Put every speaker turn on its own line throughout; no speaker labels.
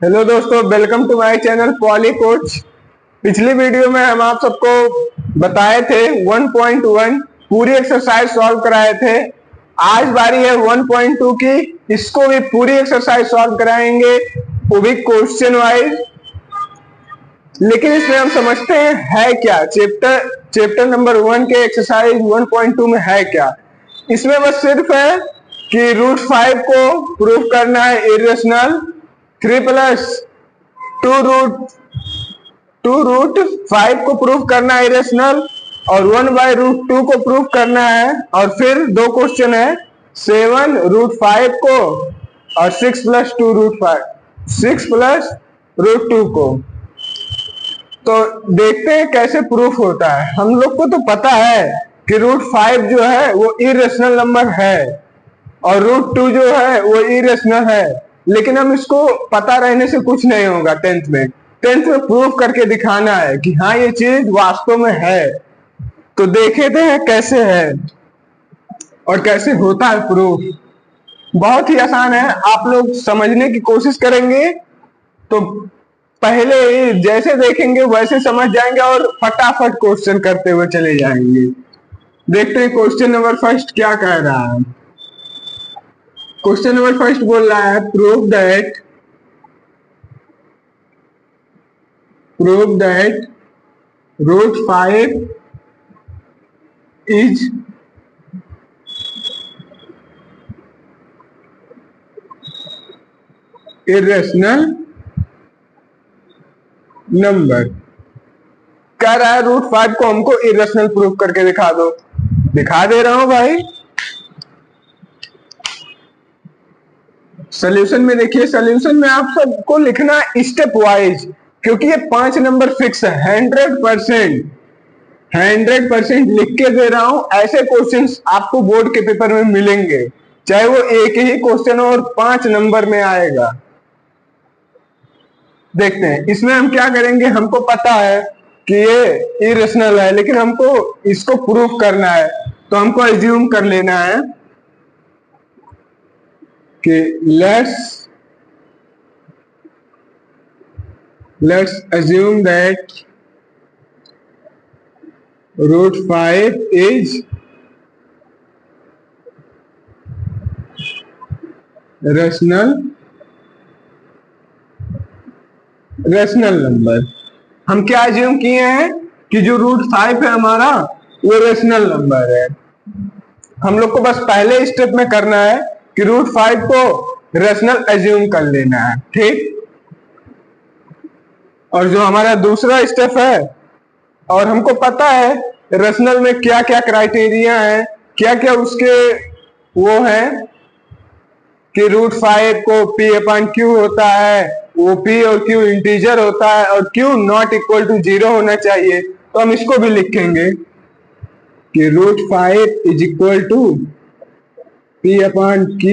Hello दोस्तों, welcome to my channel poly coach. पिछली video में हम आप सबको बताए थे 1.1 पूरी एक्सरसाइज सॉल्व कराए थे। आज बारी है 1.2 की, इसको भी पूरी एक्सरसाइज सॉल्व कराएंगे, वो भी क्वेश्चन वाइज। लेकिन इसमें हम समझते हैं है क्या चैप्टर नंबर 1 के एक्सरसाइज 1.2 में है क्या। इसमें बस सिर्फ है कि √5 को प्रूफ करना है इरेशनल, 3 प्लस टू रूट 5 को प्रूफ करना है इरेशनल, और 1/√2 को प्रूफ करना है। और फिर दो क्वेश्चन है 7√5 को और 6 प्लस √2 को। तो देखते हैं कैसे प्रूफ होता है। हम लोग को तो पता है कि √5 जो है वो इरेशनल नंबर है और √2 जो है वो इरेशनल है, लेकिन हम इसको पता रहने से कुछ नहीं होगा। टेंथ में प्रूफ करके दिखाना है कि हाँ ये चीज वास्तव में है। तो देखते हैं कैसे है और कैसे होता है प्रूफ। बहुत ही आसान है, आप लोग समझने की कोशिश करेंगे तो पहले जैसे देखेंगे वैसे समझ जाएंगे और फटाफट क्वेश्चन करते हुए चले जाएंगे। देखते हैं क्वेश्चन नंबर फर्स्ट क्या कह रहा है। क्वेश्चन नंबर फर्स्ट बोल रहा है prove that √5 is irrational number. कह रहा है √5 को हमको इरेशनल प्रूफ करके दिखा दो। दिखा दे रहा हूं भाई। सॉल्यूशन में देखिए, सॉल्यूशन में आप सबको लिखना स्टेप वाइज, क्योंकि ये 5 नंबर फिक्स है। 100% लिख के दे रहा हूं। ऐसे क्वेश्चंस आपको बोर्ड के पेपर में मिलेंगे, चाहे वो एक ही क्वेश्चन हो और 5 नंबर में आएगा। देखते हैं इसमें हम क्या करेंगे। हमको पता है कि ये इरेशनल है, लेकिन हमको इसको प्रूफ करना है, तो हमको एज्यूम कर लेना है कि let's assume that √5 is rational number. हम क्या एज्यूम किए हैं कि जो √5 है हमारा वो रेशनल नंबर है। हम लोग को बस पहले स्टेप में करना है कि √5 को रेशनल एज्यूम कर लेना है, ठीक। और जो हमारा दूसरा स्टेप है, और हमको पता है रेशनल में क्या क्या क्राइटेरिया है, क्या क्या उसके वो है कि √5 को P/Q होता है, वो P और Q इंटीजर होता है और Q नॉट इक्वल टू 0 होना चाहिए। तो हम इसको भी लिखेंगे कि √5 इज इक्वल टू P/Q,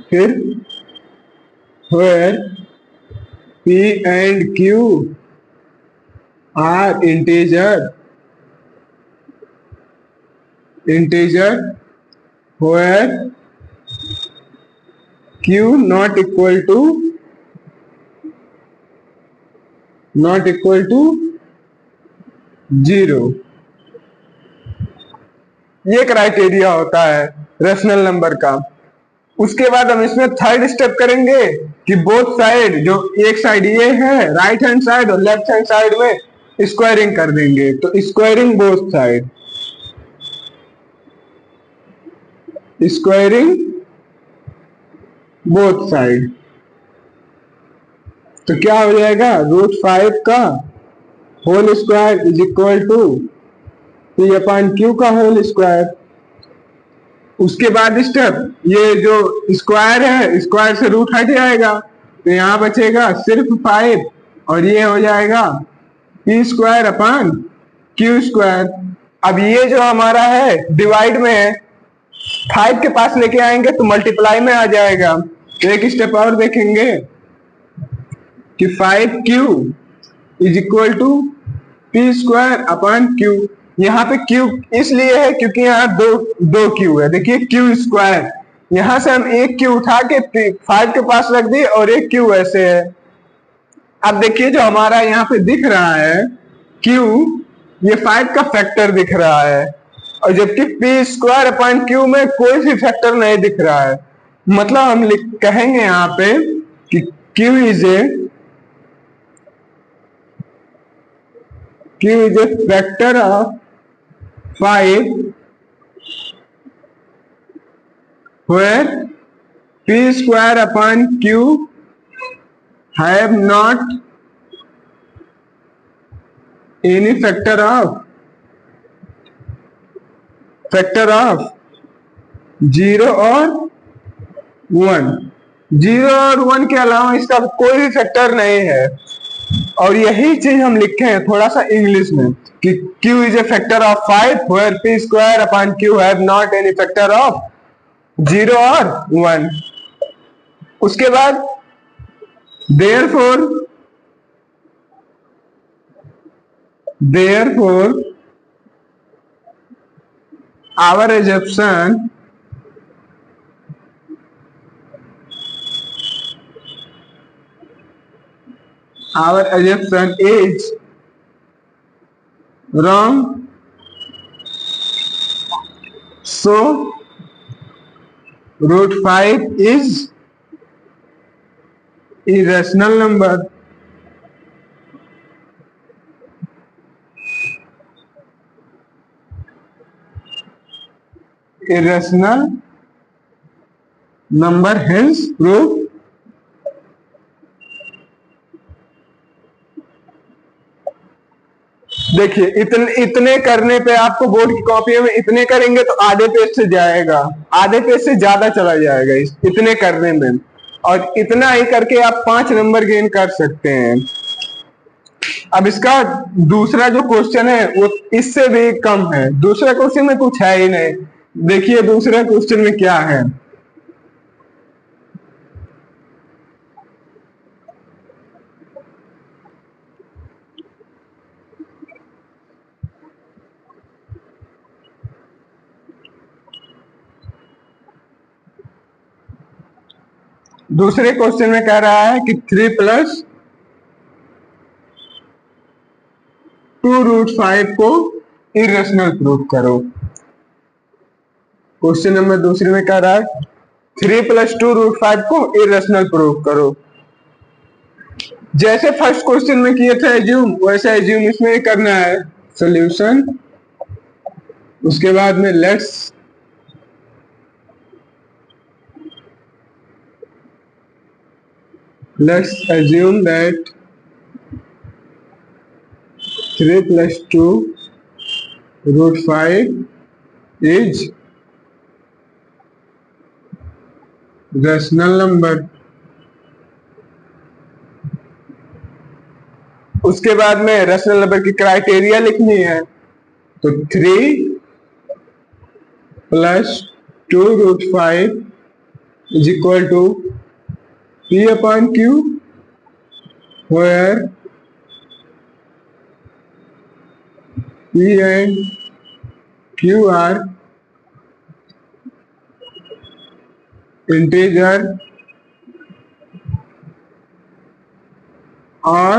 फिर where P and Q are integer where Q not equal to 0। ये क्राइटेरिया होता है रेशनल नंबर का। उसके बाद हम इसमें थर्ड स्टेप करेंगे कि बोथ साइड, जो एक साइड ये है राइट हैंड साइड और लेफ्ट हैंड साइड में स्क्वायरिंग कर देंगे। तो स्क्वायरिंग बोथ साइड। तो क्या हो जाएगा, √5 का whole square is equal to P/Q का होल स्क्वायर। उसके बाद स्टेप, ये जो स्क्वायर है स्क्वायर से रूट हट जाएगा, तो यहां बचेगा सिर्फ 5 और ये हो जाएगा P²/Q²। अब ये जो हमारा है डिवाइड में है, 5 के पास लेके आएंगे तो मल्टीप्लाई में आ जाएगा। तो एक स्टेप और देखेंगे कि 5Q is equal to P²/Q। यहाँ पे Q इसलिए है क्योंकि यहाँ दो Q है। देखिए Q², यहां से हम एक क्यू उठा के 5 के पास रख दिए और एक क्यू ऐसे है। अब देखिए जो हमारा यहाँ पे दिख रहा है क्यू, ये 5 का फैक्टर दिख रहा है, और जबकि पी स्क्वायर अपॉन क्यू में कोई भी फैक्टर नहीं दिख रहा है। मतलब हम कहेंगे यहाँ पे कि Q is a factor of 5 where p square upon q have not any factor of 0 और 1। 0 और 1 के अलावा इसका कोई भी फैक्टर नहीं है। और यही चीज हम लिखे हैं थोड़ा सा इंग्लिश में कि q is a factor of 5 where p square upon q have not any factor of 0 और 1। उसके बाद therefore our assumption is wrong, so root 5 is irrational number। irrational number hence proof। देखिए इतने करने पे आपको बोर्ड की कॉपी में इतने करेंगे तो आधे पेज से जाएगा, आधे पेज से ज्यादा चला जाएगा इतने करने में, और इतना ही करके आप 5 नंबर गेन कर सकते हैं। अब इसका दूसरा जो क्वेश्चन है वो इससे भी कम है। दूसरा क्वेश्चन में कुछ है ही नहीं। देखिए दूसरे क्वेश्चन में क्या है। दूसरे क्वेश्चन में कह रहा है कि 3 + 2√5 को इरेशनल प्रूव करो। क्वेश्चन नंबर दूसरे में कह रहा है 3 + 2√5 को इरेशनल प्रूव करो। जैसे फर्स्ट क्वेश्चन में किए थे एज्यूम, वैसे एज्यूम इसमें ही करना है। सॉल्यूशन, उसके बाद में let's assume that 3 + 2√5 is rational number। उसके बाद में रेशनल नंबर की क्राइटेरिया लिखनी है, तो 3 + 2√5 is equal to P upon Q, where P and Q are integer और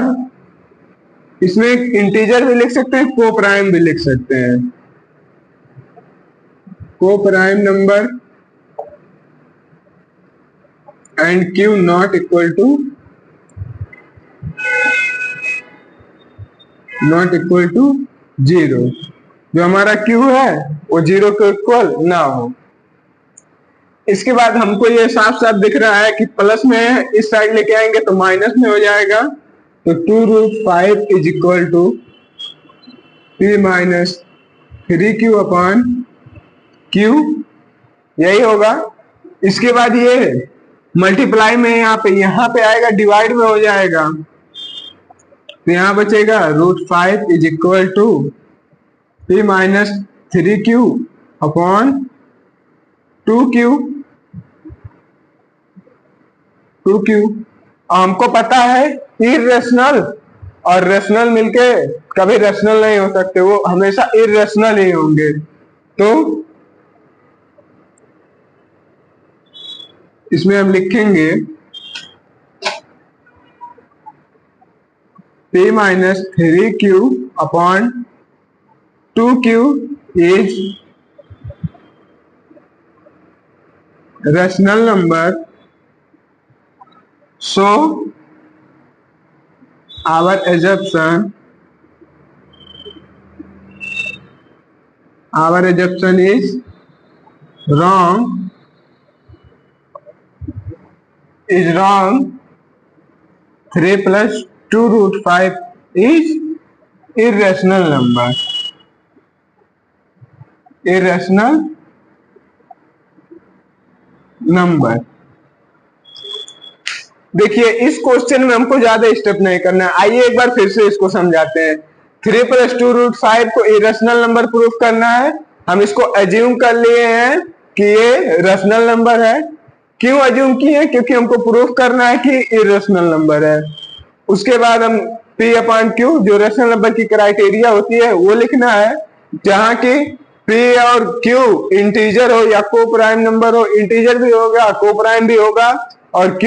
इसमें इंटीजर भी लिख सकते हैं, को प्राइम भी लिख सकते हैं। को prime number and Q not equal to 0। जो हमारा Q है वो 0 के इक्वल ना हो। इसके बाद हमको ये साफ साफ दिख रहा है कि प्लस में इस साइड लेके आएंगे तो माइनस में हो जाएगा, तो 2√5 is equal to P - 3Q upon Q, यही होगा। इसके बाद ये मल्टीप्लाई में यहाँ पे आएगा, डिवाइड में हो जाएगा, तो यहाँ बचेगा √5 is equal to P - 3Q upon 2Q। हमको पता है इरेशनल और रेशनल मिलके कभी रेशनल नहीं हो सकते, वो हमेशा इरेशनल ही होंगे। तो इसमें हम लिखेंगे p minus 3q upon 2q is rational number, so our assumption is wrong. 3 plus 2 root 5 is irrational number. देखिए इस क्वेश्चन में हमको ज्यादा स्टेप नहीं करना है। आइए एक बार फिर से इसको समझाते हैं। 3 plus 2 root 5 को इरेशनल नंबर प्रूफ करना है। हम इसको एज्यूम कर लिए हैं कि ये रैशनल नंबर है। क्यों एज्यूम किए हैं? क्योंकि हमको प्रूफ करना है कि इरेशनल नंबर है। उसके बाद हम P अपॉन Q जो रैशनल नंबर की क्राइटेरिया होती है वो लिखना है, जहां की P और Q इंटीजर हो या को प्राइम नंबर हो। इंटीजर भी होगा, को प्राइम भी होगा, और Q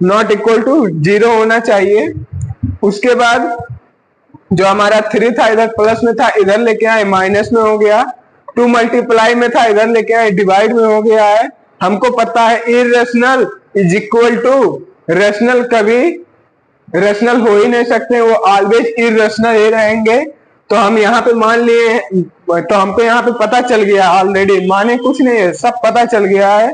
नॉट इक्वल टू 0 होना चाहिए। उसके बाद जो हमारा 3 था इधर प्लस में था, इधर लेके आए माइनस में हो गया। 2 मल्टीप्लाई में था, इधर लेके आए डिवाइड में हो गया है। हमको पता है irrational is equal to rational, कभी रैशनल हो ही नहीं सकते, वो ऑलवेज इरेशनल ही रहेंगे। तो हम यहाँ पे मान लिए, तो हमको यहाँ पे पता चल गया ऑलरेडी, माने कुछ नहीं है, सब पता चल गया है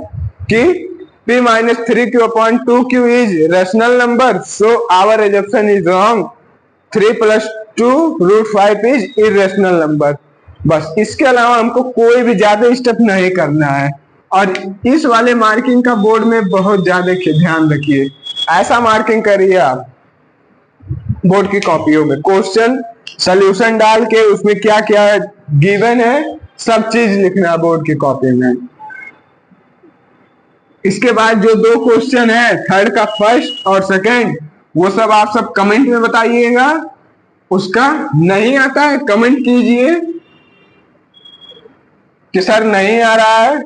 कि p minus 3q upon 2q is rational number, so our assumption is wrong. 3 plus 2 root 5 is irrational number. बस इसके अलावा हमको कोई भी ज्यादा स्टेप नहीं करना है। और इस वाले मार्किंग का बोर्ड में बहुत ज्यादा ध्यान रखिए, ऐसा मार्किंग करिए आप बोर्ड की कॉपियों में। क्वेश्चन सॉल्यूशन डाल के उसमें क्या क्या गिवन है सब चीज लिखना बोर्ड की कॉपी में। इसके बाद जो 2 क्वेश्चन है, थर्ड का फर्स्ट और सेकंड, वो सब आप सब कमेंट में बताइएगा। उसका नहीं आता है कमेंट कीजिए कि सर नहीं आ रहा है,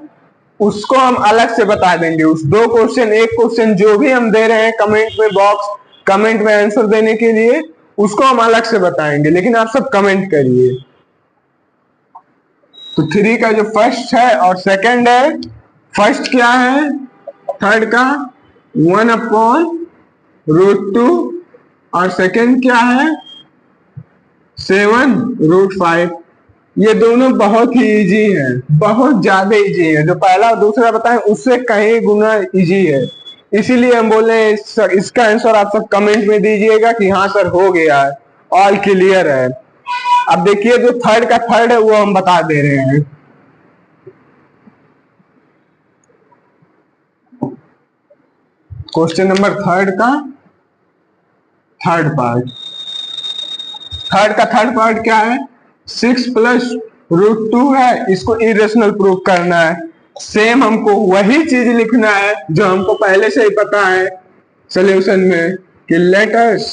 उसको हम अलग से बता देंगे। उस 2 क्वेश्चन, एक क्वेश्चन जो भी हम दे रहे हैं कमेंट में, बॉक्स कमेंट में आंसर देने के लिए, उसको हम अलग से बताएंगे, लेकिन आप सब कमेंट करिए। तो 3 का जो फर्स्ट है और सेकंड है, फर्स्ट क्या है, थर्ड का 1 अपॉन रूट 2, और सेकंड क्या है 7 रूट 5। ये दोनों बहुत ही इजी है, बहुत ज्यादा इजी है। जो पहला और दूसरा बताएं उससे कहीं गुना इजी है, इसीलिए हम बोले इसका आंसर आप सब कमेंट में दीजिएगा कि हाँ सर हो गया है, ऑल क्लियर है। अब देखिए जो थर्ड का थर्ड है वो हम बता दे रहे हैं। क्वेश्चन नंबर थर्ड का थर्ड पार्ट क्या है, 6 प्लस रूट 2 है, इसको इरेशनल प्रूफ करना है। सेम हमको वही चीज लिखना है जो हमको पहले से ही पता है सॉल्यूशन में कि let's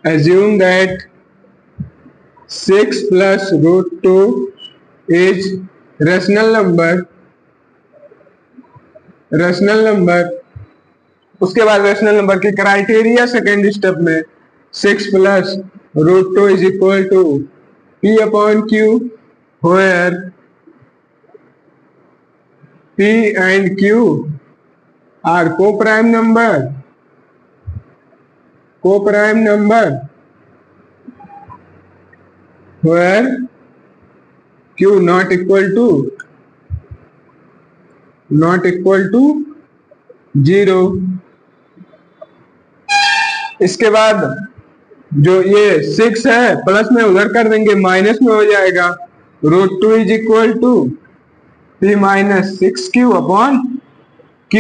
assume that 6 plus root 2 is rational number। उसके बाद रैशनल नंबर की क्राइटेरिया सेकेंड स्टेप में 6 plus root 2 is equal to p upon q, where p and q are co-prime number, where q not equal to 0। इसके बाद जो ये 6 है plus में उधर कर देंगे, माइनस में हो जाएगा। Root 2 is equal to p minus 6q upon q।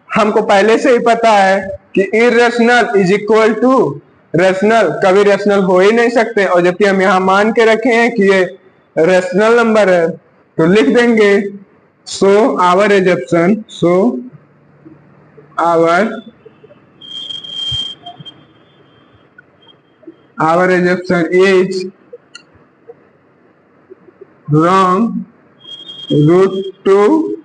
हमको पहले से ही पता है कि irrational is equal to rational, कभी रैशनल हो ही नहीं सकते, और जबकि हम यहाँ मान के रखे हैं कि ये रैशनल नंबर है तो लिख देंगे so our assumption is wrong, √2,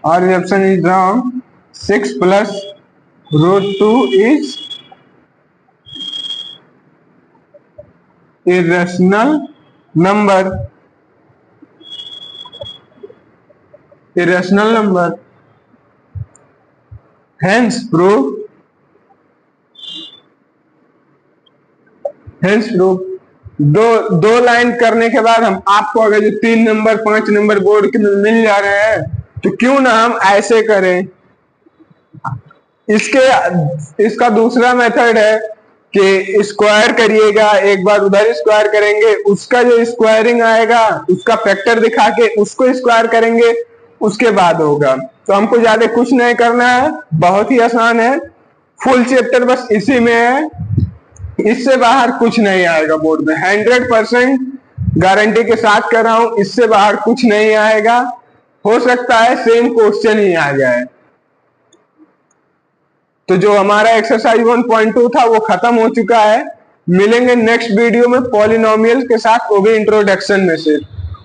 or the option is wrong. 6 plus √2 is irrational number. Irrational number. Hence proof. दो लाइन करने के बाद हम आपको अगर जो 3 नंबर 5 नंबर बोर्ड के मिल जा रहे हैं तो क्यों ना हम ऐसे करें। इसका दूसरा मेथड है कि स्क्वायर करिएगा, एक बार उधर स्क्वायर करेंगे, उसका जो स्क्वायरिंग आएगा उसका फैक्टर दिखा के उसको स्क्वायर करेंगे, उसके बाद होगा। तो हमको ज्यादा कुछ नहीं करना है, बहुत ही आसान है। फुल चैप्टर बस इसी में है, इससे बाहर कुछ नहीं आएगा बोर्ड में। 100% गारंटी के साथ कर रहा हूं, इससे बाहर कुछ नहीं आएगा। हो सकता है सेम क्वेश्चन ही आ जाए। तो जो हमारा एक्सरसाइज 1.2 था वो खत्म हो चुका है। मिलेंगे नेक्स्ट वीडियो में पॉलिनोमियल के साथ, वो भी इंट्रोडक्शन में से।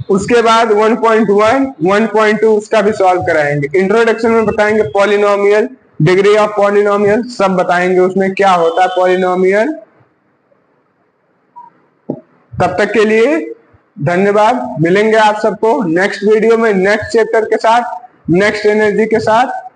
उसके बाद 1.1 1.2 उसका भी सॉल्व कराएंगे। इंट्रोडक्शन में बताएंगे पॉलिनोमियल, डिग्री ऑफ पॉलिनोमियल सब बताएंगे, उसमें क्या होता है पॉलिनोमियल। तब तक के लिए धन्यवाद। मिलेंगे आप सबको नेक्स्ट वीडियो में नेक्स्ट चैप्टर के साथ, नेक्स्ट एनर्जी के साथ।